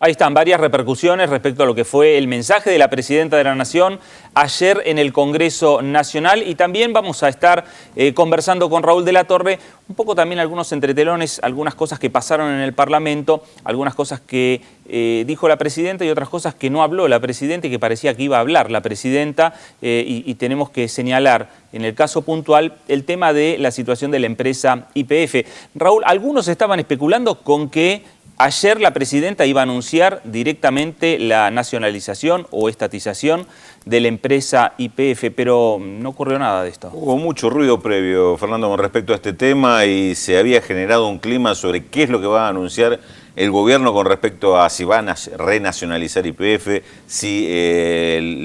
Ahí están varias repercusiones respecto a lo que fue el mensaje de la Presidenta de la Nación ayer en el Congreso Nacional, y también vamos a estar conversando con Raúl de la Torre un poco también algunos entretelones, algunas cosas que pasaron en el Parlamento, algunas cosas que dijo la Presidenta y otras cosas que no habló la Presidenta y que parecía que iba a hablar la Presidenta, y tenemos que señalar en el caso puntual el tema de la situación de la empresa YPF. Raúl, algunos estaban especulando con que ayer la Presidenta iba a anunciar directamente la nacionalización o estatización de la empresa YPF, pero no ocurrió nada de esto. Hubo mucho ruido previo, Fernando, con respecto a este tema, y se había generado un clima sobre qué es lo que va a anunciar el gobierno con respecto a si van a renacionalizar YPF, si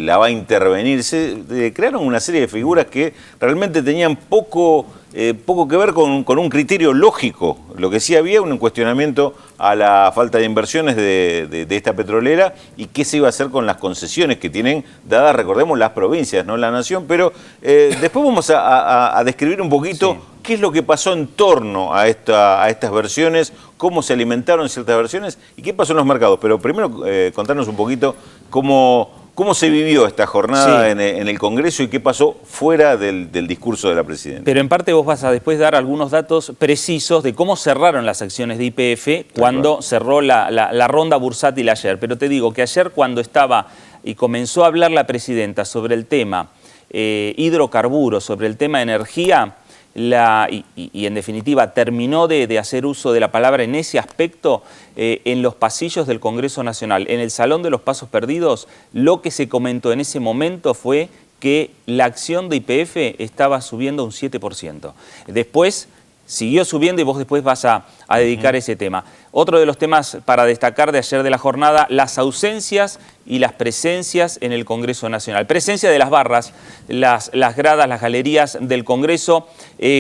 la va a intervenir. Se crearon una serie de figuras que realmente tenían poco que ver con un criterio lógico. Lo que sí había un cuestionamiento a la falta de inversiones de esta petrolera y qué se iba a hacer con las concesiones que tienen dadas, recordemos, las provincias, no la nación. Pero después vamos a describir un poquito qué es lo que pasó en torno a estas versiones, cómo se alimentaron ciertas versiones y qué pasó en los mercados. Pero primero contarnos un poquito cómo se vivió esta jornada en el Congreso y qué pasó fuera del discurso de la Presidenta. Pero en parte vos vas a después dar algunos datos precisos de cómo cerraron las acciones de YPF cuando cerró la ronda bursátil ayer. Pero te digo que ayer, cuando estaba y comenzó a hablar la Presidenta sobre el tema hidrocarburos, sobre el tema energía, y en definitiva terminó de hacer uso de la palabra en ese aspecto, en los pasillos del Congreso Nacional, en el Salón de los Pasos Perdidos, lo que se comentó en ese momento fue que la acción de YPF estaba subiendo un 7%. Después siguió subiendo y vos después vas a dedicar ese tema. Otro de los temas para destacar de ayer de la jornada, las ausencias y las presencias en el Congreso Nacional. Presencia de las barras, las gradas, las galerías del Congreso,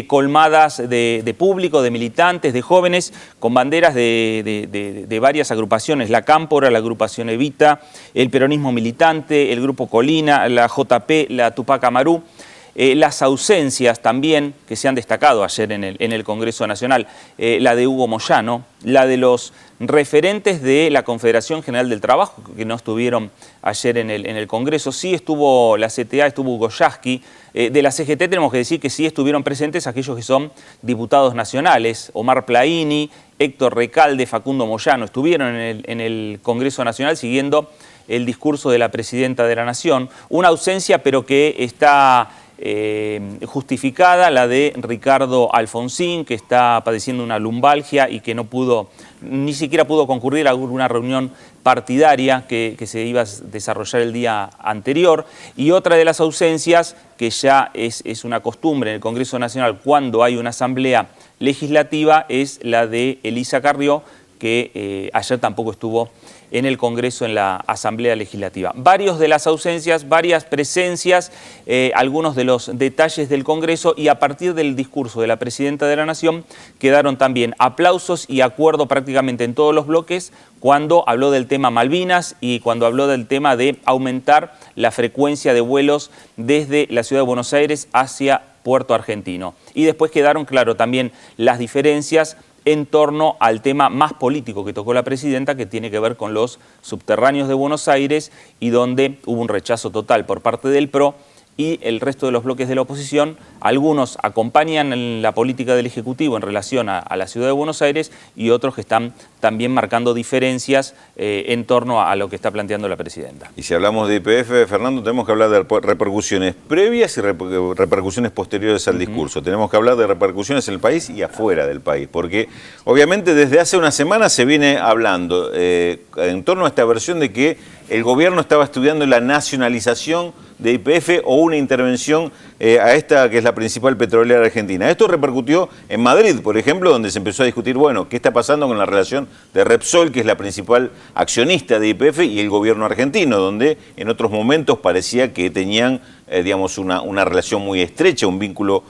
colmadas de público, de militantes, de jóvenes, con banderas de varias agrupaciones, la Cámpora, la agrupación Evita, el Peronismo Militante, el Grupo Colina, la JP, la Tupac Amaru. Las ausencias también que se han destacado ayer en el Congreso Nacional, la de Hugo Moyano, la de los referentes de la Confederación General del Trabajo, que no estuvieron ayer en el Congreso. Sí estuvo la CTA, estuvo Hugo Yasky. De la CGT tenemos que decir que sí estuvieron presentes aquellos que son diputados nacionales, Omar Plaini, Héctor Recalde, Facundo Moyano, estuvieron en el Congreso Nacional siguiendo el discurso de la Presidenta de la Nación. Una ausencia, pero que está justificada, la de Ricardo Alfonsín, que está padeciendo una lumbalgia y que ni siquiera pudo concurrir a alguna reunión partidaria que se iba a desarrollar el día anterior. Y otra de las ausencias, que ya es una costumbre en el Congreso Nacional cuando hay una asamblea legislativa, es la de Elisa Carrió, que ayer tampoco estuvo en el Congreso, en la Asamblea Legislativa. Varios de las ausencias, varias presencias, algunos de los detalles del Congreso, y a partir del discurso de la Presidenta de la Nación quedaron también aplausos y acuerdo prácticamente en todos los bloques cuando habló del tema Malvinas y cuando habló del tema de aumentar la frecuencia de vuelos desde la Ciudad de Buenos Aires hacia Puerto Argentino. Y después quedaron, claro, también las diferencias en torno al tema más político que tocó la Presidenta, que tiene que ver con los subterráneos de Buenos Aires, y donde hubo un rechazo total por parte del PRO y el resto de los bloques de la oposición. Algunos acompañan en la política del Ejecutivo en relación a la Ciudad de Buenos Aires, y otros que están también marcando diferencias en torno a lo que está planteando la Presidenta. Y si hablamos de YPF, Fernando, tenemos que hablar de repercusiones previas y repercusiones posteriores al discurso. Tenemos que hablar de repercusiones en el país y afuera del país, porque obviamente desde hace una semana se viene hablando en torno a esta versión de que el gobierno estaba estudiando la nacionalización de YPF o una intervención a esta que es la principal petrolera argentina. Esto repercutió en Madrid, por ejemplo, donde se empezó a discutir, bueno, qué está pasando con la relación de Repsol, que es la principal accionista de YPF, y el gobierno argentino, donde en otros momentos parecía que tenían digamos, una relación muy estrecha, un vínculo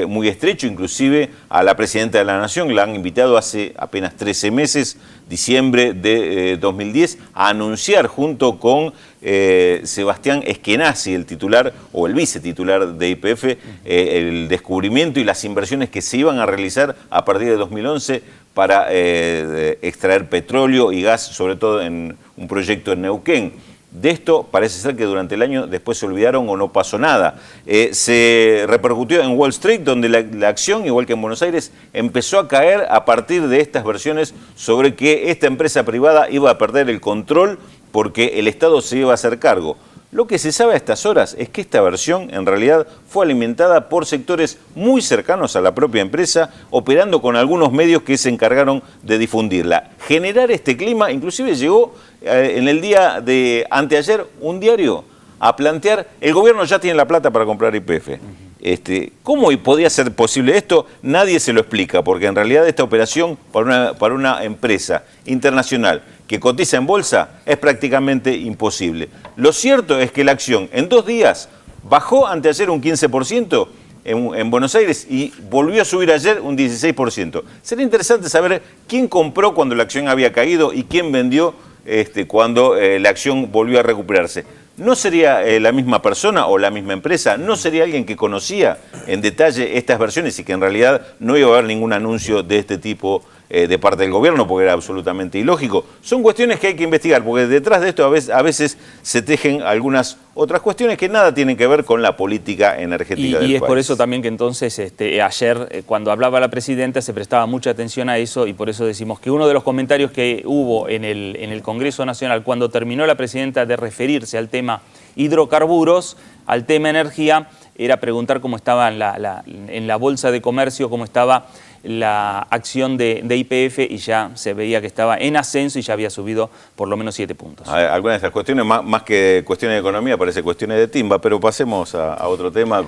muy estrecho. Inclusive a la Presidenta de la Nación la han invitado hace apenas 13 meses, diciembre de 2010, a anunciar junto con Sebastián Eskenazi, el titular o el vicetitular de YPF, el descubrimiento y las inversiones que se iban a realizar a partir de 2011 para extraer petróleo y gas, sobre todo en un proyecto en Neuquén. De esto parece ser que durante el año después se olvidaron o no pasó nada. Se repercutió en Wall Street, donde la acción, igual que en Buenos Aires, empezó a caer a partir de estas versiones sobre que esta empresa privada iba a perder el control porque el Estado se iba a hacer cargo. Lo que se sabe a estas horas es que esta versión en realidad fue alimentada por sectores muy cercanos a la propia empresa, operando con algunos medios que se encargaron de difundirla. Generar este clima, inclusive llegó en el día de anteayer un diario a plantear, el gobierno ya tiene la plata para comprar YPF. ¿Cómo podía ser posible esto? Nadie se lo explica, porque en realidad esta operación para una empresa internacional que cotiza en bolsa es prácticamente imposible. Lo cierto es que la acción en 2 días bajó anteayer un 15% en Buenos Aires y volvió a subir ayer un 16%. Sería interesante saber quién compró cuando la acción había caído y quién vendió cuando la acción volvió a recuperarse. ¿No sería la misma persona o la misma empresa? ¿No sería alguien que conocía en detalle estas versiones y que en realidad no iba a haber ningún anuncio de este tipo de parte del gobierno porque era absolutamente ilógico? Son cuestiones que hay que investigar porque detrás de esto a veces se tejen algunas otras cuestiones que nada tienen que ver con la política energética del país. Y es por eso también que entonces ayer cuando hablaba la presidenta se prestaba mucha atención a eso y por eso decimos que uno de los comentarios que hubo en el Congreso Nacional cuando terminó la presidenta de referirse al tema hidrocarburos, al tema energía, era preguntar cómo estaba en la Bolsa de Comercio, cómo estaba la acción de YPF y ya se veía que estaba en ascenso y ya había subido por lo menos 7 puntos. Algunas de estas cuestiones, más que cuestiones de economía, parece cuestiones de timba, pero pasemos a otro tema.